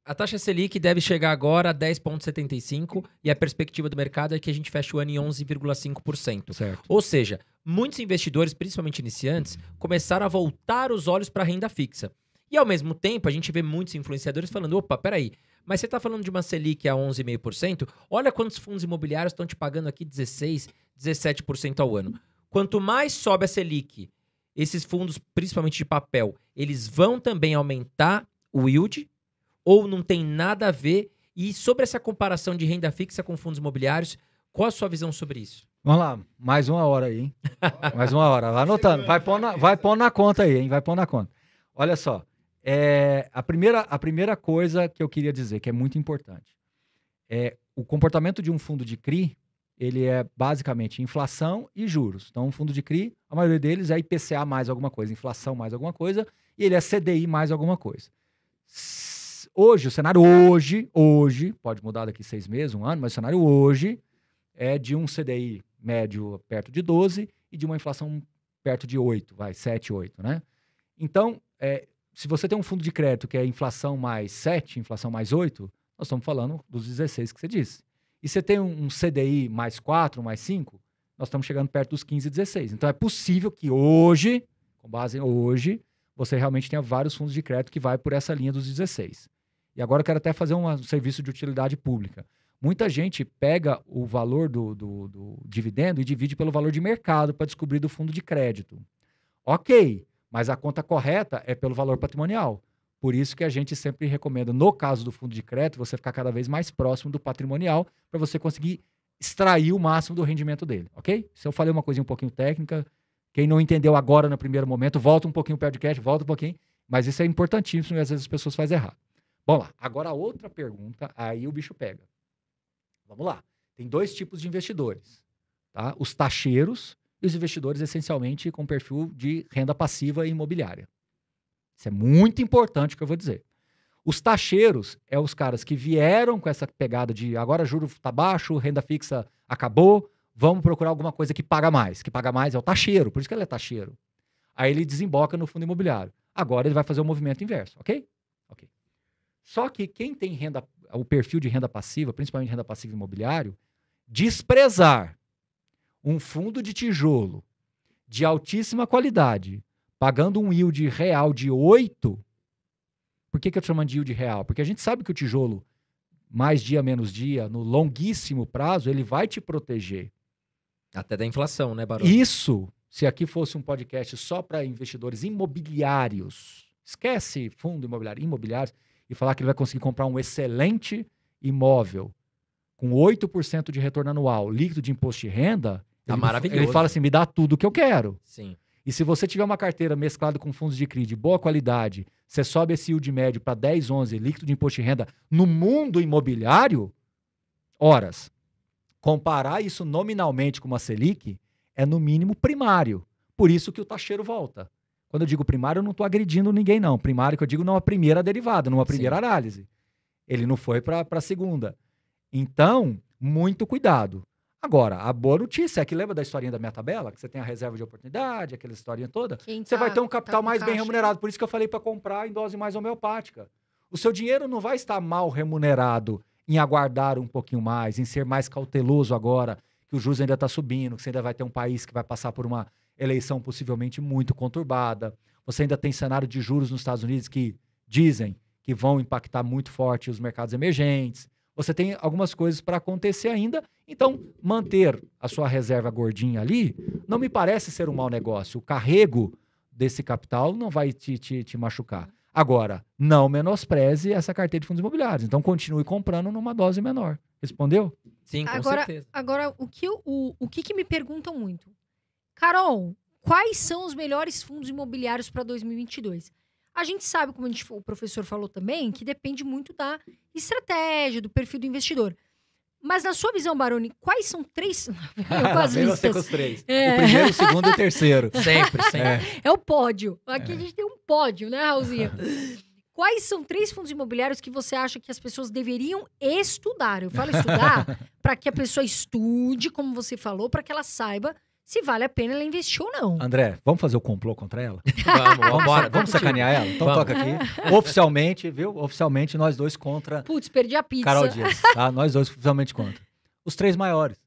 A taxa Selic deve chegar agora a 10,75 e a perspectiva do mercado é que a gente feche o ano em 11,5%. Certo. Ou seja, muitos investidores, principalmente iniciantes, começaram a voltar os olhos para a renda fixa. E ao mesmo tempo, a gente vê muitos influenciadores falando, opa, peraí, mas você está falando de uma Selic a 11,5%? Olha quantos fundos imobiliários estão te pagando aqui 16%, 17% ao ano. Quanto mais sobe a Selic, esses fundos, principalmente de papel, eles vão também aumentar o yield ou não tem nada a ver? E sobre essa comparação de renda fixa com fundos imobiliários, qual a sua visão sobre isso? Vamos lá, mais 1 hora aí, hein? Mais 1 hora, vai anotando, vai pondo na conta aí, hein? Vai pondo na conta. Olha só, a primeira coisa que eu queria dizer, que é muito importante, o comportamento de um fundo de CRI, ele é basicamente inflação e juros. Então, um fundo de CRI, a maioria deles é IPCA mais alguma coisa, inflação mais alguma coisa, e ele é CDI mais alguma coisa. Hoje, o cenário hoje, pode mudar daqui 6 meses, 1 ano, mas o cenário hoje é de um CDI médio perto de 12 e de uma inflação perto de 8, 7, 8, né? Então, se você tem um fundo de crédito que é inflação mais 7, inflação mais 8, nós estamos falando dos 16 que você disse. E você tem um CDI mais 4, mais 5, nós estamos chegando perto dos 15 e 16. Então, é possível que hoje, com base em hoje, você realmente tenha vários fundos de crédito que vai por essa linha dos 16. E agora eu quero até fazer um serviço de utilidade pública. Muita gente pega o valor do dividendo e divide pelo valor de mercado para descobrir do fundo de crédito. Ok, mas a conta correta é pelo valor patrimonial. Por isso que a gente sempre recomenda, no caso do fundo de crédito, você ficar cada vez mais próximo do patrimonial para você conseguir extrair o máximo do rendimento dele, ok? Se eu falei uma coisinha um pouquinho técnica, quem não entendeu agora no primeiro momento, volta um pouquinho o podcast, volta um pouquinho, mas isso é importantíssimo e às vezes as pessoas fazem errado. Bom lá, agora a outra pergunta, aí o bicho pega. Vamos lá, tem 2 tipos de investidores, tá? Os taxeiros e os investidores essencialmente com perfil de renda passiva e imobiliária. Isso é muito importante o que eu vou dizer. Os taxeiros é os caras que vieram com essa pegada de agora juro está baixo, renda fixa acabou, vamos procurar alguma coisa que paga mais. Que paga mais é o taxeiro, por isso que ele é taxeiro. Aí ele desemboca no fundo imobiliário. Agora ele vai fazer o movimento inverso, ok? Ok. Só que quem tem o perfil de renda passiva, principalmente renda passiva imobiliário, desprezar um fundo de tijolo de altíssima qualidade, pagando um yield real de 8, por que eu estou chamando de yield real? Porque a gente sabe que o tijolo, mais dia, menos dia, no longuíssimo prazo, ele vai te proteger. Até da inflação, né, Baroni? Isso, se aqui fosse um podcast só para investidores imobiliários, esquece fundo imobiliários, e falar que ele vai conseguir comprar um excelente imóvel com 8% de retorno anual, líquido de imposto de renda, tá maravilhoso. Ele fala assim, me dá tudo o que eu quero. Sim. E se você tiver uma carteira mesclada com fundos de CRI de boa qualidade, você sobe esse yield médio para 10, 11, líquido de imposto de renda no mundo imobiliário, comparar isso nominalmente com uma Selic é no mínimo primário. Por isso que o taxeiro volta. Quando eu digo primário, eu não estou agredindo ninguém, não. Primário que eu digo numa primeira derivada, numa primeira análise. Ele não foi para a segunda. Então, muito cuidado. Agora, a boa notícia é que lembra da historinha da minha tabela? Que você tem a reserva de oportunidade, aquela historinha toda? Você vai ter um capital mais bem remunerado. Por isso que eu falei para comprar em dose mais homeopática. O seu dinheiro não vai estar mal remunerado em aguardar um pouquinho mais, em ser mais cauteloso agora, que o juros ainda está subindo, que você ainda vai ter um país que vai passar por uma eleição possivelmente muito conturbada. Você ainda tem cenário de juros nos Estados Unidos que dizem que vão impactar muito forte os mercados emergentes. Você tem algumas coisas para acontecer ainda. Então, manter a sua reserva gordinha ali não me parece ser um mau negócio. O carrego desse capital não vai te machucar. Agora, não menospreze essa carteira de fundos imobiliários. Então, continue comprando numa dose menor. Respondeu? Sim, com certeza. Agora, o que me perguntam muito? Carol, quais são os melhores fundos imobiliários para 2022? A gente sabe, como o professor falou também, que depende muito da estratégia, do perfil do investidor. Mas na sua visão, Baroni, quais são 3... Eu quase você com os 3. O primeiro, o segundo e o terceiro. Sempre. É o pódio. Aqui a gente tem um pódio, né, Raulzinho? Quais são 3 fundos imobiliários que você acha que as pessoas deveriam estudar? Eu falo estudar para que a pessoa estude, como você falou, para que ela saiba se vale a pena ela investir ou não. André, vamos fazer o complô contra ela? Vamos, bora. Vamos sacanear ela? Então Vamos. toca aqui. Oficialmente, viu? Oficialmente nós dois contra Putz, perdi a pizza. Carol Dias, tá? Nós dois oficialmente contra. Os 3 maiores.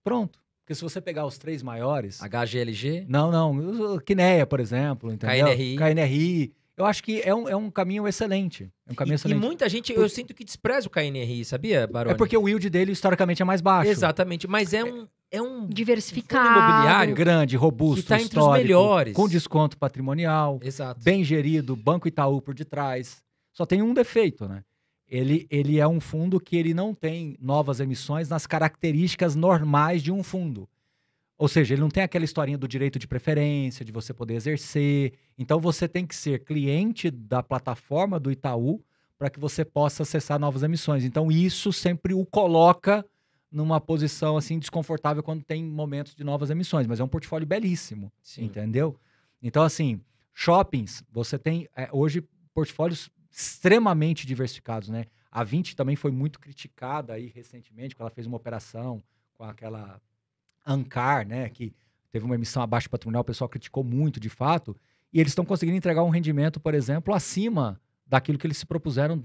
Pronto. Porque se você pegar os 3 maiores... HGLG? Não. Quineia, por exemplo, entendeu? KNRI. Eu acho que é um caminho excelente. É um caminho E excelente. muita gente, eu sinto que despreza o KNRI, sabia, Baroni? É porque o yield dele, historicamente, é mais baixo. Exatamente, mas é um Diversificado. fundo imobiliário Grande, robusto, que tá entre os histórico, melhores. com desconto patrimonial, Exato. bem gerido, Banco Itaú por detrás. Só tem um defeito, né? Ele é um fundo que ele não tem novas emissões nas características normais de um fundo. Ou seja, ele não tem aquela historinha do direito de preferência, de você poder exercer. Então, você tem que ser cliente da plataforma do Itaú para que você possa acessar novas emissões. Então, isso sempre o coloca numa posição assim desconfortável quando tem momentos de novas emissões. Mas é um portfólio belíssimo, Sim. entendeu? Então, assim, shoppings, você tem hoje portfólios extremamente diversificados, né? A 20 também foi muito criticada aí recentemente, quando ela fez uma operação com aquela Ancar, né? Que teve uma emissão abaixo patrimonial, o pessoal criticou muito, de fato. E eles estão conseguindo entregar um rendimento, por exemplo, acima daquilo que eles se propuseram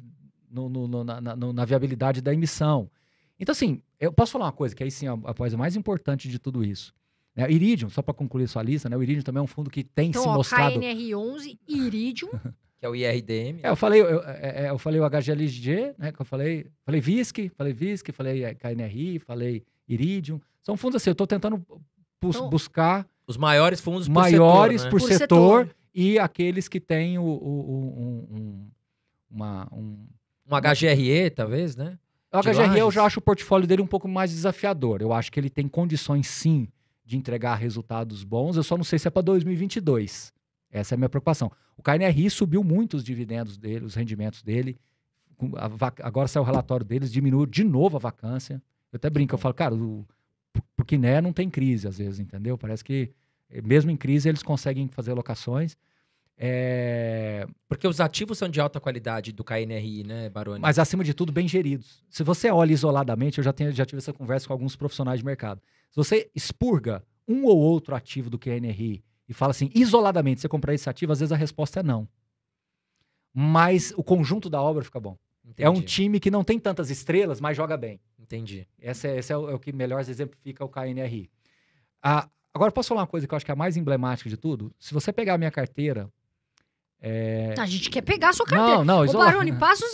na viabilidade da emissão. Então, assim, eu posso falar uma coisa, que aí sim é a coisa mais importante de tudo isso. Né? Iridium, só para concluir sua lista, né? O Iridium também é um fundo que tem Então, se mostrado... KNR11, Iridium. Que é o IRDM. Eu falei o HGLG, né? Que eu falei VISC, falei KNRI, falei Iridium. São fundos assim, eu estou tentando buscar Os maiores fundos por maiores setor, né? por setor e aqueles que têm Um HGRE, talvez, né? O De HGRE eu lajes. já acho o portfólio dele um pouco mais desafiador. Eu acho que ele tem condições, sim, de entregar resultados bons. Eu só não sei se é para 2022. Essa é a minha preocupação. O KNRI subiu muito os dividendos dele, os rendimentos dele. Agora saiu o relatório deles, diminuiu de novo a vacância. Eu até brinco, eu falo, cara, pro Quiné não tem crise às vezes, entendeu? Parece que mesmo em crise eles conseguem fazer alocações. Porque os ativos são de alta qualidade do KNRI, né, Baroni? Mas, acima de tudo, bem geridos. Se você olha isoladamente, eu já tive essa conversa com alguns profissionais de mercado. Se você expurga um ou outro ativo do KNRI e fala assim, isoladamente, você comprar esse ativo, às vezes a resposta é não. Mas o conjunto da obra fica bom. Entendi. É um time que não tem tantas estrelas, mas joga bem. Entendi. Esse é o que melhor exemplifica o KNRI. Agora, posso falar uma coisa que eu acho que é a mais emblemática de tudo? Se você pegar a minha carteira... A gente quer pegar a sua carteira. Não, Ô, Baroni, passa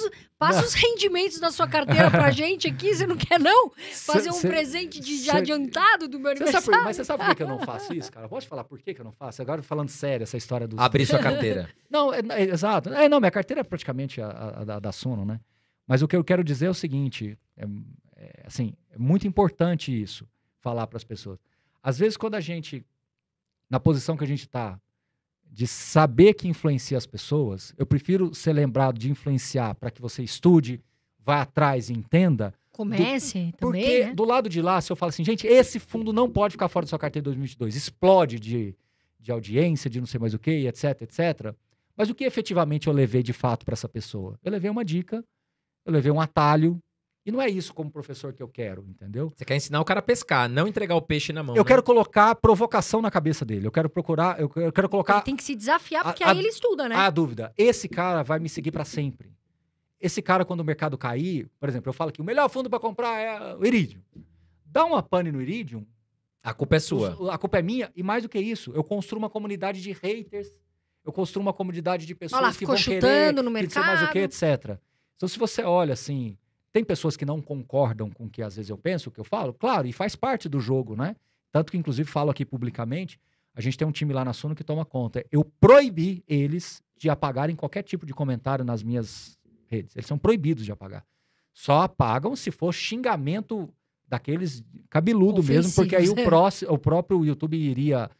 os rendimentos da sua carteira pra gente aqui. Você não quer, não? Fazer um presente de adiantado do meu aniversário? Mas você sabe por que eu não faço isso, cara? Pode falar por que eu não faço? Agora, falando sério, essa história dos... Abrir sua carteira. Não, exato. Não, minha carteira é praticamente a da Suno, né? Mas o que eu quero dizer é o seguinte, assim, é muito importante isso, falar para as pessoas. Às vezes, quando a gente, na posição que a gente está, de saber que influencia as pessoas, eu prefiro ser lembrado de influenciar para que você estude, vá atrás e entenda. Comece também, Porque né? do lado de lá, se eu falo assim, gente, esse fundo não pode ficar fora da sua carteira em 2022, explode de audiência, de não sei mais o que, etc, etc. Mas o que efetivamente eu levei de fato para essa pessoa? Eu levei uma dica, eu levei um atalho, e não é isso como professor que eu quero, entendeu? Você quer ensinar o cara a pescar, não entregar o peixe na mão, Eu né? quero colocar provocação na cabeça dele, eu quero colocar Ele tem que se desafiar, porque a- aí ele estuda, né? a dúvida. Esse cara vai me seguir para sempre. Esse cara, quando o mercado cair, por exemplo, eu falo que o melhor fundo para comprar é o Iridium. Dá uma pane no Iridium, A culpa é sua. a culpa é minha, e mais do que isso, eu construo uma comunidade de haters, eu construo uma comunidade de pessoas Olha lá, que ficou vão chutando querer, no que não sei mais o que, mercado. etc. Então, se você olha assim, tem pessoas que não concordam com o que às vezes eu penso, o que eu falo, claro, e faz parte do jogo, né? Tanto que, inclusive, falo aqui publicamente, a gente tem um time lá na Suno que toma conta. Eu proibi eles de apagarem qualquer tipo de comentário nas minhas redes. Eles são proibidos de apagar. Só apagam se for xingamento daqueles cabeludo mesmo, porque aí o próprio YouTube iria...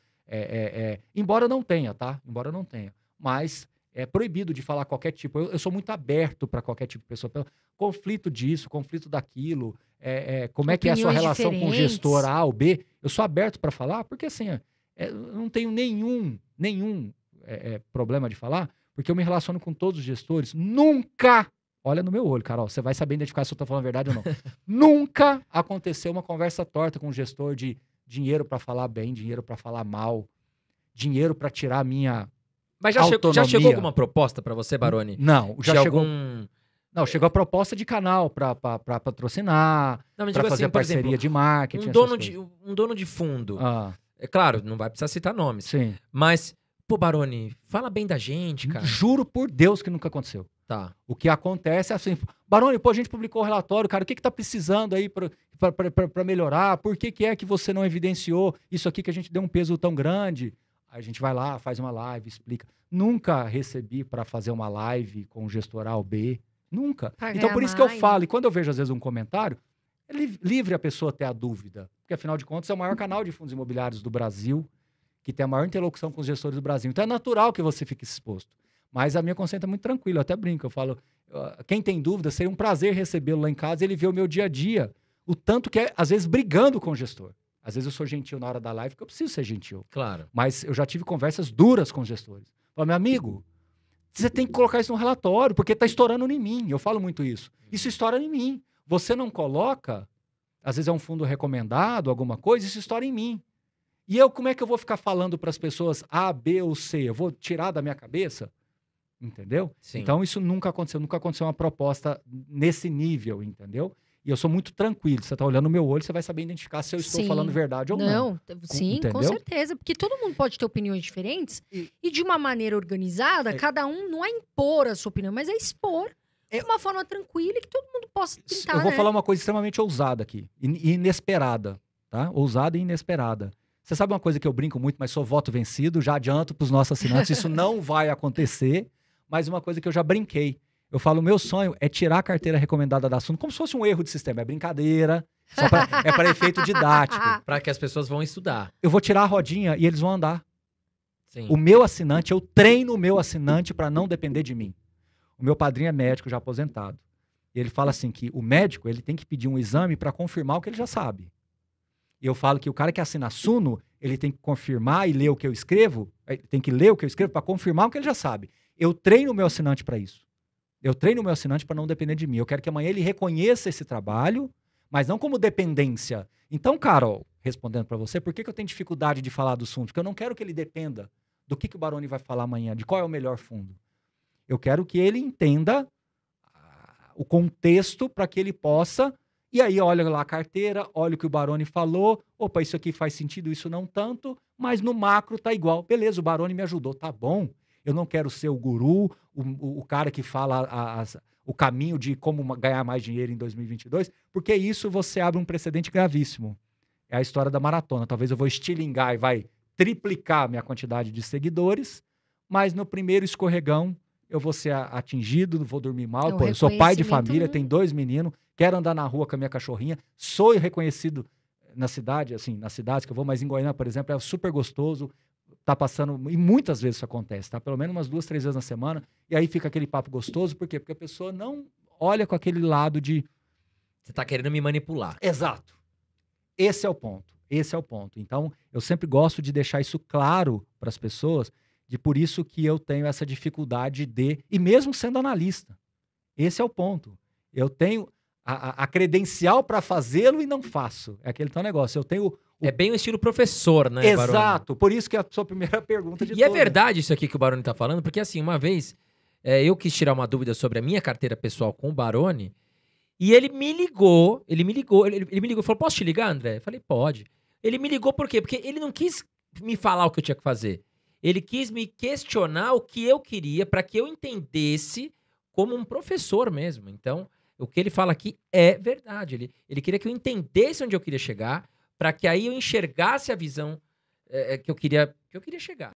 embora não tenha, tá? Embora não tenha. Mas é proibido de falar qualquer tipo. Eu sou muito aberto para qualquer tipo de pessoa. Conflito disso, conflito daquilo. Como é que é a sua Opiniões relação com o diferentes. gestor A ou B? Eu sou aberto para falar, porque assim, eu não tenho nenhum problema de falar, porque eu me relaciono com todos os gestores. Nunca, olha no meu olho, Carol, você vai saber identificar se eu estou falando a verdade ou não. Nunca aconteceu uma conversa torta com um gestor de dinheiro para falar bem, dinheiro para falar mal, dinheiro para tirar a minha Mas já chegou autonomia. alguma proposta pra você, Baroni? Não, já De chegou. algum... Não, chegou a proposta de canal para patrocinar, Não, mas para digo fazer assim, por parceria exemplo, de marketing. um essas dono coisas. um dono de fundo. Ah, É claro, não vai precisar citar nomes. sim. Mas, pô, Baroni, fala bem da gente, cara. Juro por Deus que nunca aconteceu. Tá. O que acontece é assim, Baroni, pô, a gente publicou o relatório, cara, o que tá precisando aí para melhorar? Por que é que você não evidenciou isso aqui que a gente deu um peso tão grande? Aí a gente vai lá, faz uma live, explica. Nunca recebi para fazer uma live com o gestor A ou B. Nunca. Pra Então, ganhar por isso que eu mais, falo, e quando eu vejo, às vezes, um comentário, é livre a pessoa ter a dúvida. Porque, afinal de contas, é o maior canal de fundos imobiliários do Brasil, que tem a maior interlocução com os gestores do Brasil. Então, é natural que você fique exposto. Mas a minha consciência é muito tranquila, eu até brinco. Eu falo, quem tem dúvida, seria um prazer recebê-lo lá em casa e ele vê o meu dia a dia. O tanto que é, às vezes, brigando com o gestor. Às vezes eu sou gentil na hora da live, porque eu preciso ser gentil. Claro. Mas eu já tive conversas duras com os gestores. Falo, meu amigo, você tem que colocar isso no relatório, porque está estourando em mim. Eu falo muito isso. Isso estoura em mim. Você não coloca, às vezes é um fundo recomendado, alguma coisa, isso estoura em mim. E eu, como é que eu vou ficar falando para as pessoas A, B ou C? Eu vou tirar da minha cabeça? Entendeu? Sim. Então, isso nunca aconteceu uma proposta nesse nível, entendeu? E eu sou muito tranquilo. Você está olhando no meu olho, você vai saber identificar se eu estou Sim. falando verdade ou não. Não, sim, com entendeu? certeza. Porque todo mundo pode ter opiniões diferentes e de uma maneira organizada, É. cada um não é impor a sua opinião, mas é expor É. de uma forma tranquila e que todo mundo possa tentar, Eu vou né? falar uma coisa extremamente ousada aqui. E inesperada, tá? Ousada e inesperada. Você sabe uma coisa que eu brinco muito, mas sou voto vencido, já adianto para os nossos assinantes, isso não vai acontecer, mas uma coisa que eu já brinquei. Eu falo, meu sonho é tirar a carteira recomendada da Suno como se fosse um erro de sistema. É brincadeira, é para efeito didático. Pra que as pessoas vão estudar. Eu vou tirar a rodinha e eles vão andar. Sim. O meu assinante, eu treino o meu assinante para não depender de mim. O meu padrinho é médico, já aposentado. E ele fala assim que o médico ele tem que pedir um exame para confirmar o que ele já sabe. E eu falo que o cara que assina a Suno, ele tem que confirmar e ler o que eu escrevo, tem que ler o que eu escrevo para confirmar o que ele já sabe. Eu treino o meu assinante para isso. Eu treino o meu assinante para não depender de mim. Eu quero que amanhã ele reconheça esse trabalho, mas não como dependência. Então, Carol, respondendo para você, por que eu tenho dificuldade de falar do fundo? Porque eu não quero que ele dependa do que o Baroni vai falar amanhã, de qual é o melhor fundo. Eu quero que ele entenda o contexto para que ele possa... E aí olha lá a carteira, olha o que o Baroni falou. Opa, isso aqui faz sentido, isso não tanto. Mas no macro tá igual. Beleza, o Baroni me ajudou, tá bom. Eu não quero ser o guru, o cara que fala o caminho de como ganhar mais dinheiro em 2022, porque isso você abre um precedente gravíssimo. É a história da maratona. Talvez eu vou estilingar e vai triplicar a minha quantidade de seguidores, mas no primeiro escorregão eu vou ser atingido, vou dormir mal. O Pô, eu sou pai de reconhecimento família, tenho 2 meninos, quero andar na rua com a minha cachorrinha, sou reconhecido na cidade, assim, nas cidades que eu vou, mas em Goiânia, por exemplo, é super gostoso. Tá passando, e muitas vezes isso acontece, tá? Pelo menos umas 2, 3 vezes na semana, e aí fica aquele papo gostoso, por quê? Porque a pessoa não olha com aquele lado de... Você tá querendo me manipular. Exato. Esse é o ponto, Então, eu sempre gosto de deixar isso claro para as pessoas, de por isso que eu tenho essa dificuldade de... E mesmo sendo analista, esse é o ponto. Eu tenho a credencial para fazê-lo e não faço. É aquele tal negócio, eu tenho... É bem o estilo professor, né, Baroni? Exato, por isso que é a sua primeira pergunta de E é todas. verdade isso aqui que o Baroni tá falando, porque assim, uma vez eu quis tirar uma dúvida sobre a minha carteira pessoal com o Baroni, e ele me ligou e falou, posso te ligar, André? Eu falei, pode. Ele me ligou por quê? Porque ele não quis me falar o que eu tinha que fazer. Ele quis me questionar o que eu queria para que eu entendesse como um professor mesmo. Então, o que ele fala aqui é verdade. Ele queria que eu entendesse onde eu queria chegar, para que aí eu enxergasse a visão que eu queria chegar.